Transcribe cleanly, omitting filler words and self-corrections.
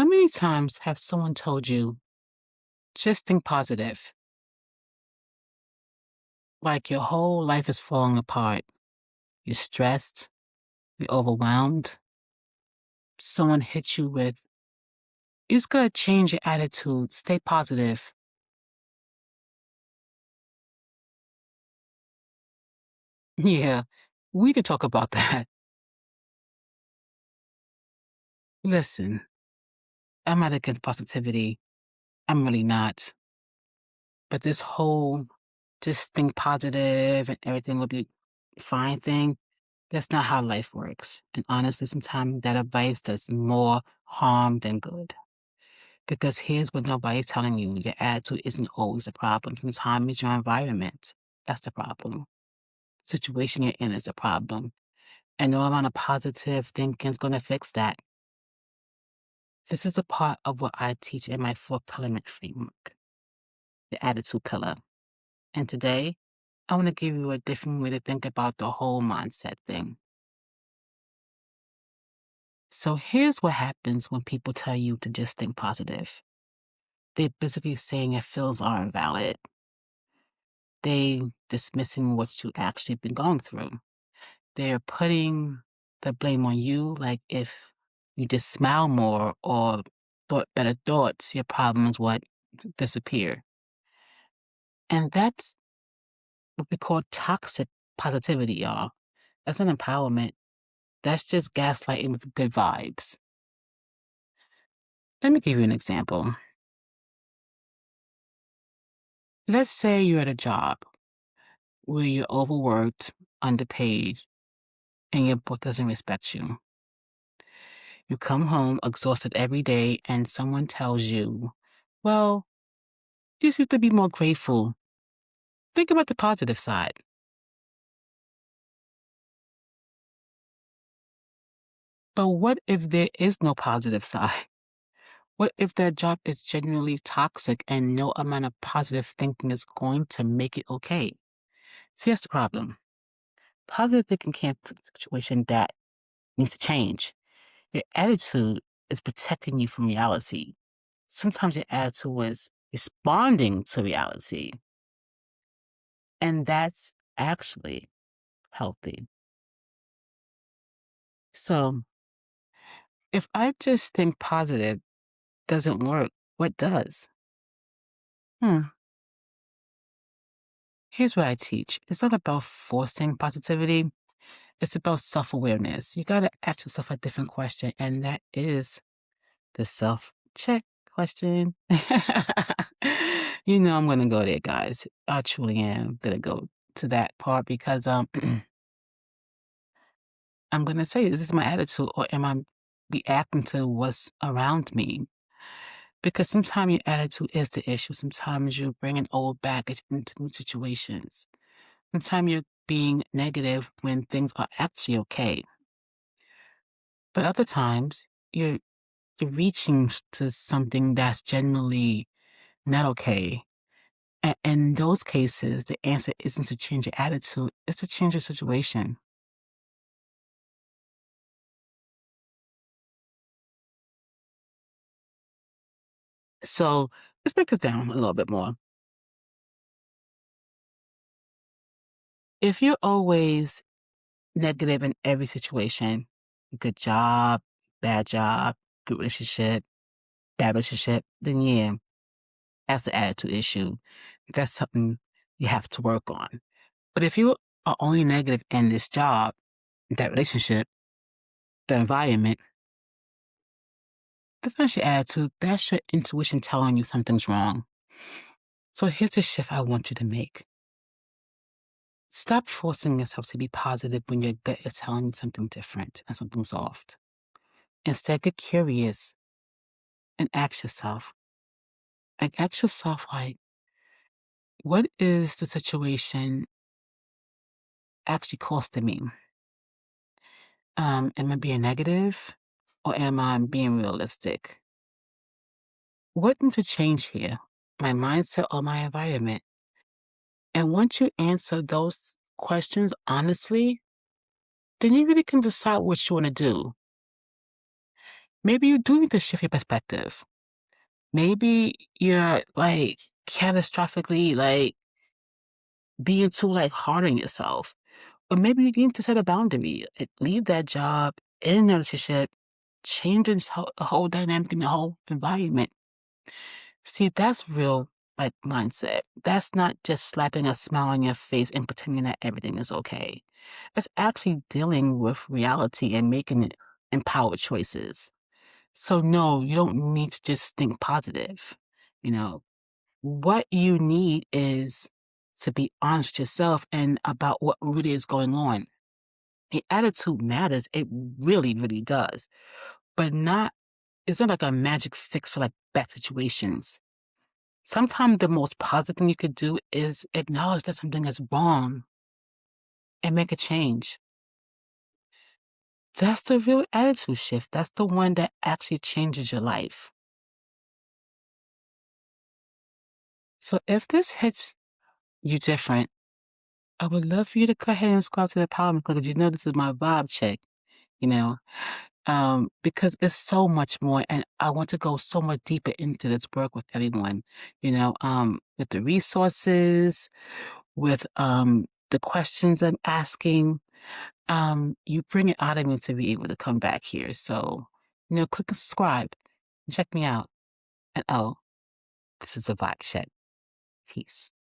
How many times have someone told you, just think positive, like your whole life is falling apart? You're stressed, you're overwhelmed. Someone hits you with, you just gotta change your attitude, stay positive. Yeah, we could talk about that. Listen, I'm not against positivity. I'm really not. But this whole just think positive and everything will be fine thing, that's not how life works. And honestly, sometimes that advice does more harm than good. Because here's what nobody's telling you. Your attitude isn't always the problem. Sometimes it's your environment. That's the problem. Situation you're in is the problem. And no amount of positive thinking is going to fix that. This is a part of what I teach in my four-pillar framework, the attitude pillar. And today, I want to give you a different way to think about the whole mindset thing. So here's what happens when people tell you to just think positive. They're basically saying your feels aren't valid. They dismissing what you actually been going through. They're putting the blame on you, like if you just smile more or thought better thoughts, your problems would disappear. And that's what we call toxic positivity, y'all. That's not empowerment. That's just gaslighting with good vibes. Let me give you an example. Let's say you're at a job where you're overworked, underpaid, and your boss doesn't respect you. You come home exhausted every day, and someone tells you, well, you just need to be more grateful. Think about the positive side. But what if there is no positive side? What if that job is genuinely toxic and no amount of positive thinking is going to make it okay? See, that's the problem. Positive thinking can't fix the situation that needs to change. Your attitude is protecting you from reality. Sometimes your attitude is responding to reality. And that's actually healthy. So if I just think positive doesn't work, what does? Hmm. Here's what I teach. It's not about forcing positivity. It's about self-awareness. You got to ask yourself a different question, and that is the self-check question. You know I'm going to go there, guys. I truly am going to go to that part because I'm going to say, is this my attitude or am I reacting to what's around me? Because sometimes your attitude is the issue. Sometimes you're bringing old baggage into new situations. Sometimes you're being negative when things are actually okay. But other times you're reaching to something that's generally not okay. And in those cases, the answer isn't to change your attitude, it's to change your situation. So let's break this down a little bit more. If you're always negative in every situation, good job, good relationship, bad relationship, then yeah, that's an attitude issue. That's something you have to work on. But if you are only negative in this job, that relationship, the environment, that's not your attitude. That's your intuition telling you something's wrong. So here's the shift I want you to make. Stop forcing yourself to be positive when your gut is telling you something different and something soft. Instead, get curious and ask yourself, like, what is the situation actually costing me? Am I being negative or am I being realistic? What needs to change here? My mindset or my environment? And once you answer those questions honestly, then you really can decide what you want to do. maybe you do need to shift your perspective. Maybe you're like catastrophically like being too like hard on yourself. Or maybe you need to set a boundary. Like, leave that job in a relationship, changing the whole dynamic in the whole environment. See, that's real like mindset. That's not just slapping a smile on your face and pretending that everything is okay. It's actually dealing with reality and making empowered choices. So no, you don't need to just think positive. You know, what you need is to be honest with yourself and about what really is going on. The attitude matters. It really, really does. But it's not like a magic fix for like bad situations. Sometimes the most positive thing you could do is acknowledge that something is wrong and make a change. That's the real attitude shift. That's the one that actually changes your life. So if this hits you different, I would love for you to go ahead and subscribe to the Empowerment Club because you know this is my vibe check, you know, because it's so much more, and I want to go so much deeper into this work with everyone, with the resources, with the questions I'm asking. You bring it out of me to be able to come back here. So, click and subscribe and check me out. And oh, this is a vibe check. Peace.